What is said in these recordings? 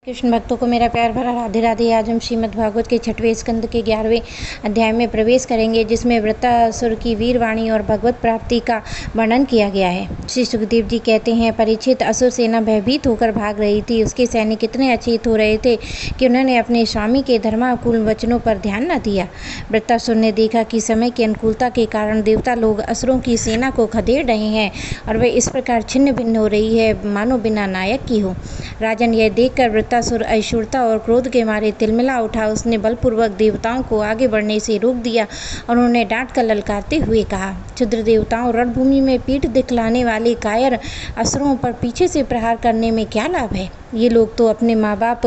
कृष्ण भक्तों को मेरा प्यार भरा राधे राधे। आज हम श्रीमद् भागवत के 6वें स्कंद के 11वें अध्याय में प्रवेश करेंगे, जिसमें वृत्तासुर की वीरवाणी और भगवत प्राप्ति का वर्णन किया गया है। श्री सुखदेव जी कहते हैं, परीक्षित, असुर सेना भयभीत होकर भाग रही थी। उसके सैनिक इतने अचेत हो रहे थे कि उन्होंने अपने स्वामी के धर्मानुकूल वचनों पर ध्यान न दिया। वृत्तासुर ने देखा कि समय की अनुकूलता के कारण देवता लोग असुरों की सेना को खदेड़ रहे हैं और वे इस प्रकार छिन्न भिन्न हो रही है मानो बिना नायक की हो। राजन, यह देखकर वृत्तासुर ऐशुरता और क्रोध के मारे तिलमिला उठा। उसने बलपूर्वक देवताओं को आगे बढ़ने से रोक दिया और उन्हें डांट कर ललकारते हुए कहा, क्षुद्र देवताओं, रणभूमि में पीठ दिखलाने वाले कायर असुरों पर पीछे से प्रहार करने में क्या लाभ है। ये लोग तो अपने माँ बाप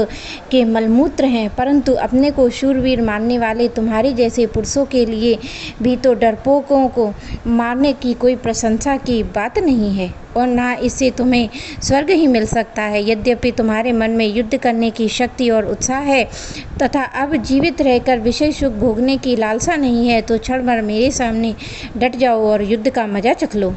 के मलमूत्र हैं, परंतु अपने को शूरवीर मानने वाले तुम्हारे जैसे पुरुषों के लिए भी तो डरपोकों को मारने की कोई प्रशंसा की बात नहीं है, और ना इससे तुम्हें स्वर्ग ही मिल सकता है। यद्यपि तुम्हारे मन में युद्ध करने की शक्ति और उत्साह है तथा अब जीवित रहकर विषय सुख भोगने की लालसा नहीं है, तो क्षण भर मेरे सामने डट जाओ और युद्ध का मजा चख लो।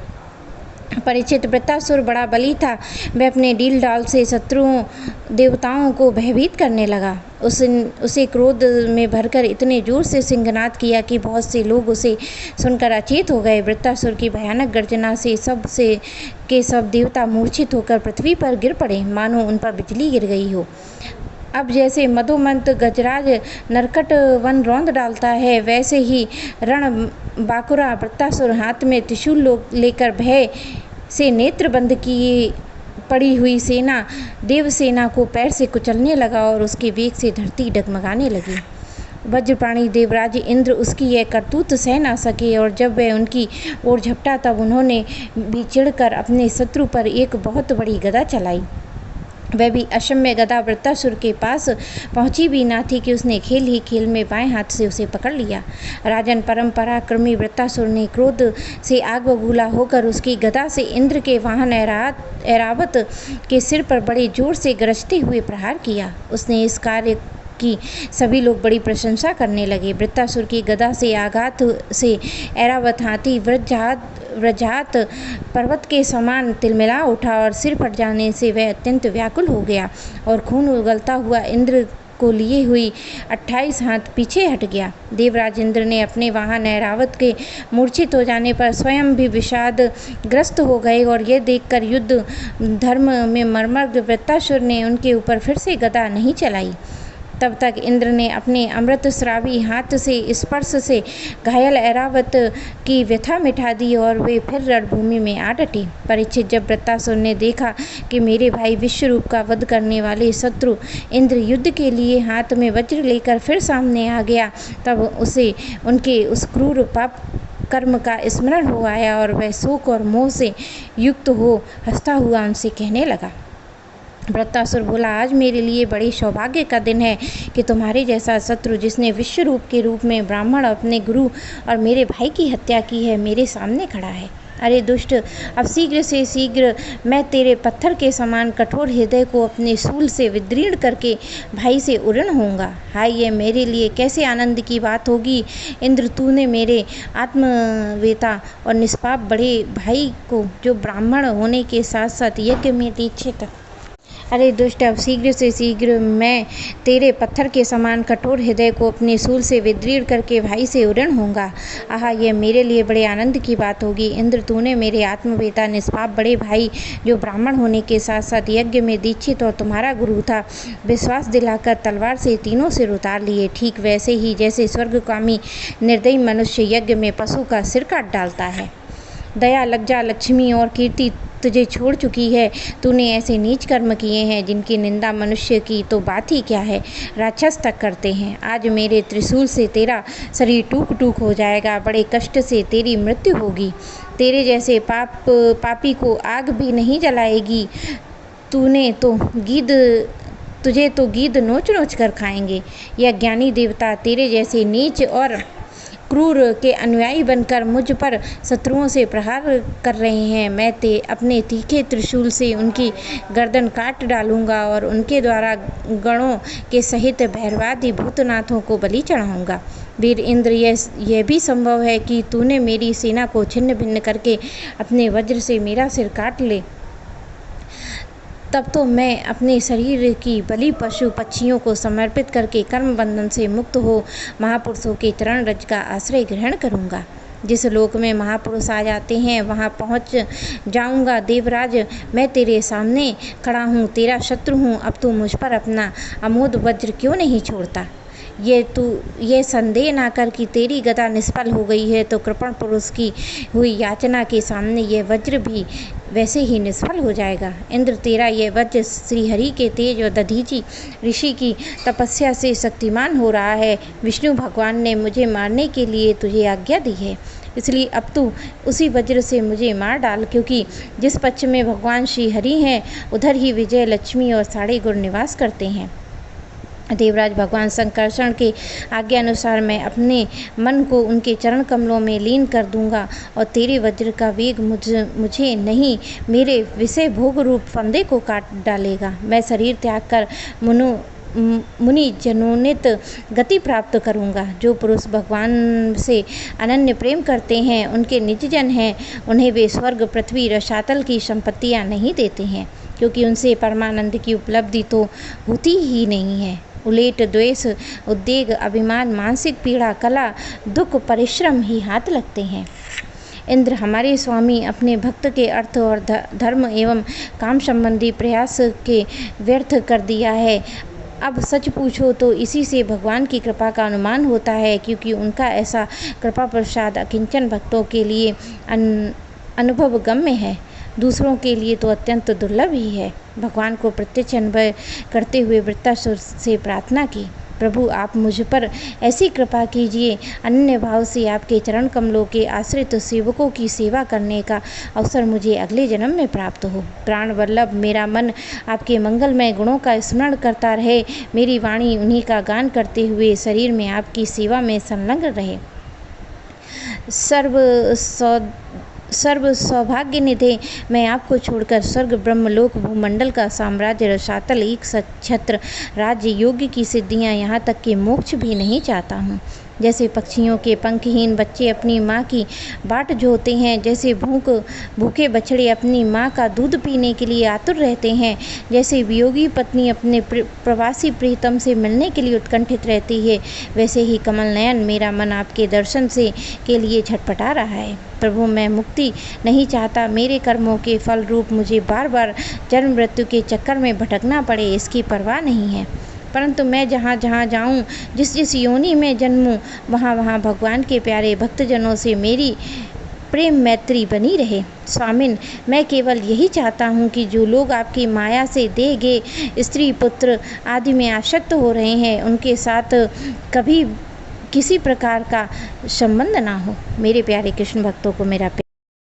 परीक्षित, वृत्तासुर बड़ा बली था। वह अपने डील डाल से शत्रुओं देवताओं को भयभीत करने लगा। उसे क्रोध में भरकर इतने जोर से सिंहनाद किया कि बहुत से लोग उसे सुनकर अचेत हो गए। वृत्तासुर की भयानक गर्जना से सब देवता मूर्छित होकर पृथ्वी पर गिर पड़े, मानो उन पर बिजली गिर गई हो। अब जैसे मधोमंत गजराज नरकट वन रौंद डालता है, वैसे ही रण बाकुरा वृत्तासुर हाथ में त्रिशूल लेकर भय से नेत्र बंद किए पड़ी हुई देवसेना को पैर से कुचलने लगा और उसके वेग से धरती डगमगाने लगी। वज्रप्राणी देवराज इंद्र उसकी यह करतूत सह न सके, और जब वह उनकी ओर झपटा तब उन्होंने भी चिढ़कर अपने शत्रु पर एक बहुत बड़ी गदा चलाई। वह भी अक्षम्य गदा वृत्तासुर के पास पहुंची भी ना थी कि उसने खेल ही खेल में बाएं हाथ से उसे पकड़ लिया। राजन, परम पराक्रमी वृत्तासुर ने क्रोध से आग बबूला होकर उसकी गदा से इंद्र के वाहन ऐरावत के सिर पर बड़े जोर से गरजते हुए प्रहार किया। उसने इस कार्य की सभी लोग बड़ी प्रशंसा करने लगे। वृत्तासुर की गदा से आघात से ऐरावत हाथी वज्रजात पर्वत के समान तिलमिला उठा और सिर फट जाने से वह अत्यंत व्याकुल हो गया और खून उगलता हुआ इंद्र को लिए हुई 28 हाथ पीछे हट गया। देवराज इंद्र ने अपने वाहन ऐरावत के मूर्छित हो जाने पर स्वयं भी विषादग्रस्त हो गए, और यह देखकर युद्ध धर्म में मर्मग्न वृत्तासुर ने उनके ऊपर फिर से गदा नहीं चलाई। तब तक इंद्र ने अपने अमृतस्रावी हाथ से स्पर्श से घायल ऐरावत की व्यथा मिटा दी और वे फिर रणभूमि में आ डटे। परीक्षित, जब वृत्तासुर ने देखा कि मेरे भाई विश्वरूप का वध करने वाले शत्रु इंद्र युद्ध के लिए हाथ में वज्र लेकर फिर सामने आ गया, तब उसे उनके उस क्रूर पाप कर्म का स्मरण हो आया और वह शोक और मोह से युक्त हो हंसता हुआ उनसे कहने लगा। वृत्तासुर बोला, आज मेरे लिए बड़े सौभाग्य का दिन है कि तुम्हारे जैसा शत्रु, जिसने विश्वरूप के रूप में ब्राह्मण, अपने गुरु और मेरे भाई की हत्या की है, मेरे सामने खड़ा है। अरे दुष्ट, अब शीघ्र से शीघ्र मैं तेरे पत्थर के समान कठोर हृदय को अपने शूल से विदीर्ण करके भाई से उड़न होऊंगा। हाय, ये मेरे लिए कैसे आनंद की बात होगी। इंद्र, तूने मेरे आत्मवेता और निष्पाप बड़े भाई को, जो ब्राह्मण होने के साथ साथ यज्ञ में दीक्षित। अरे दुष्ट, अब शीघ्र से शीघ्र मैं तेरे पत्थर के समान कठोर हृदय को अपने शूल से विदीर्ण करके भाई से उड़न होऊंगा। आहा, यह मेरे लिए बड़े आनंद की बात होगी। इंद्र, तूने मेरे आत्मवेता निष्पाप बड़े भाई, जो ब्राह्मण होने के साथ साथ यज्ञ में दीक्षित और तुम्हारा गुरु था, विश्वास दिलाकर तलवार से तीनों सिर उतार लिए, ठीक वैसे ही जैसे स्वर्गकामी निर्दयी मनुष्य यज्ञ में पशु का सिर काट डालता है। दया, लज्जा, लक्ष्मी और कीर्ति तुझे छोड़ चुकी है। तूने ऐसे नीच कर्म किए हैं जिनकी निंदा मनुष्य की तो बात ही क्या है, राक्षस तक करते हैं। आज मेरे त्रिशूल से तेरा शरीर टूक टूक हो जाएगा, बड़े कष्ट से तेरी मृत्यु होगी। तेरे जैसे पापी को आग भी नहीं जलाएगी। तुझे तो गीद नोच नोच कर खाएंगे। यह ज्ञानी देवता तेरे जैसे नीच और क्रूर के अनुयायी बनकर मुझ पर शत्रुओं से प्रहार कर रहे हैं। मैं अपने तीखे त्रिशूल से उनकी गर्दन काट डालूंगा और उनके द्वारा गणों के सहित भैरवादि भूतनाथों को बलि चढ़ाऊंगा। वीर इंद्र, यह भी संभव है कि तूने मेरी सेना को छिन्न भिन्न करके अपने वज्र से मेरा सिर काट ले। तब तो मैं अपने शरीर की बलि पशु पक्षियों को समर्पित करके कर्म बंधन से मुक्त हो महापुरुषों के चरण रज का आश्रय ग्रहण करूँगा। जिस लोक में महापुरुष आ जाते हैं वहाँ पहुँच जाऊँगा। देवराज, मैं तेरे सामने खड़ा हूँ, तेरा शत्रु हूँ। अब तू मुझ पर अपना अमोघ वज्र क्यों नहीं छोड़ता? ये संदेह ना कर कि तेरी गदा निष्फल हो गई है तो कृपण पुरुष की हुई याचना के सामने यह वज्र भी वैसे ही निष्फल हो जाएगा। इंद्र, तेरा यह वज्र श्रीहरि के तेज और दधीचि ऋषि की तपस्या से शक्तिमान हो रहा है। विष्णु भगवान ने मुझे मारने के लिए तुझे आज्ञा दी है, इसलिए अब तू उसी वज्र से मुझे मार डाल, क्योंकि जिस पक्ष में भगवान श्री हरि हैं उधर ही विजय लक्ष्मी और साढ़े गुण निवास करते हैं। देवराज, भगवान संकर्षण के आज्ञा अनुसार मैं अपने मन को उनके चरण कमलों में लीन कर दूंगा और तेरे वज्र का वेग मुझे नहीं, मेरे विषय भोग रूप फंदे को काट डालेगा। मैं शरीर त्याग कर मुनि जनोन्वित गति प्राप्त करूंगा। जो पुरुष भगवान से अनन्य प्रेम करते हैं, उनके निज जन हैं, उन्हें वे स्वर्ग, पृथ्वी, रसातल की संपत्तियां नहीं देते हैं, क्योंकि उनसे परमानंद की उपलब्धि तो होती ही नहीं है। उलेट, द्वेष, उद्वेग, अभिमान, मानसिक पीड़ा, कला, दुख, परिश्रम ही हाथ लगते हैं। इंद्र, हमारे स्वामी अपने भक्त के अर्थ और धर्म एवं काम संबंधी प्रयास के व्यर्थ कर दिया है। अब सच पूछो तो इसी से भगवान की कृपा का अनुमान होता है, क्योंकि उनका ऐसा कृपा प्रसाद अकिंचन भक्तों के लिए अनुभव गम्य है, दूसरों के लिए तो अत्यंत दुर्लभ ही है। भगवान को प्रत्यक्ष अनुभव करते हुए वृत्तासुर से प्रार्थना की, प्रभु आप मुझ पर ऐसी कृपा कीजिए, अनन्य भाव से आपके चरण कमलों के आश्रित सेवकों की सेवा करने का अवसर मुझे अगले जन्म में प्राप्त हो। प्राण वल्लभ, मेरा मन आपके मंगलमय गुणों का स्मरण करता रहे, मेरी वाणी उन्हीं का गान करते हुए शरीर में आपकी सेवा में संलग्न रहे। सर्व सौभाग्य निधे, मैं आपको छोड़कर स्वर्ग, ब्रह्मलोक, भूमंडल का साम्राज्य, रसातल, एक छत्र राज्य, योग्य की सिद्धियां, यहाँ तक कि मोक्ष भी नहीं चाहता हूँ। जैसे पक्षियों के पंखहीन बच्चे अपनी माँ की बाट जोहते हैं, जैसे भूखे बछड़े अपनी माँ का दूध पीने के लिए आतुर रहते हैं, जैसे वियोगी पत्नी अपने प्रवासी प्रियतम से मिलने के लिए उत्कंठित रहती है, वैसे ही कमल नयन मेरा मन आपके दर्शन के लिए छटपटा रहा है। प्रभु, मैं मुक्ति नहीं चाहता, मेरे कर्मों के फल रूप मुझे बार बार जन्म मृत्यु के चक्कर में भटकना पड़े, इसकी परवाह नहीं है। परंतु मैं जहाँ जहाँ जाऊँ, जिस योनि में जन्मूँ, वहाँ वहाँ भगवान के प्यारे भक्तजनों से मेरी प्रेम मैत्री बनी रहे। स्वामिन, मैं केवल यही चाहता हूँ कि जो लोग आपकी माया से देह गे, स्त्री, पुत्र आदि में आसक्त हो रहे हैं, उनके साथ कभी किसी प्रकार का संबंध ना हो। मेरे प्यारे कृष्ण भक्तों को मेरा